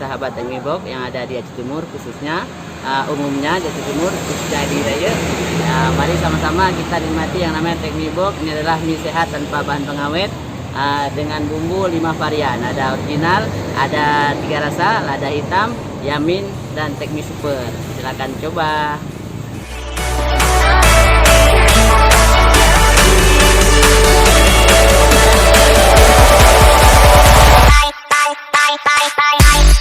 sahabat Tech Mi Box yang ada di Aceh Timur, khususnya umumnya di Aceh Timur, khususnya di Raya. Mari sama-sama kita nikmati yang namanya Tech Mi Box. Ini adalah mie sehat tanpa bahan pengawet dengan bumbu 5 varian. Ada original, ada 3 rasa, lada hitam, yamin, dan Tech Mi Super. Silakan coba. Bye.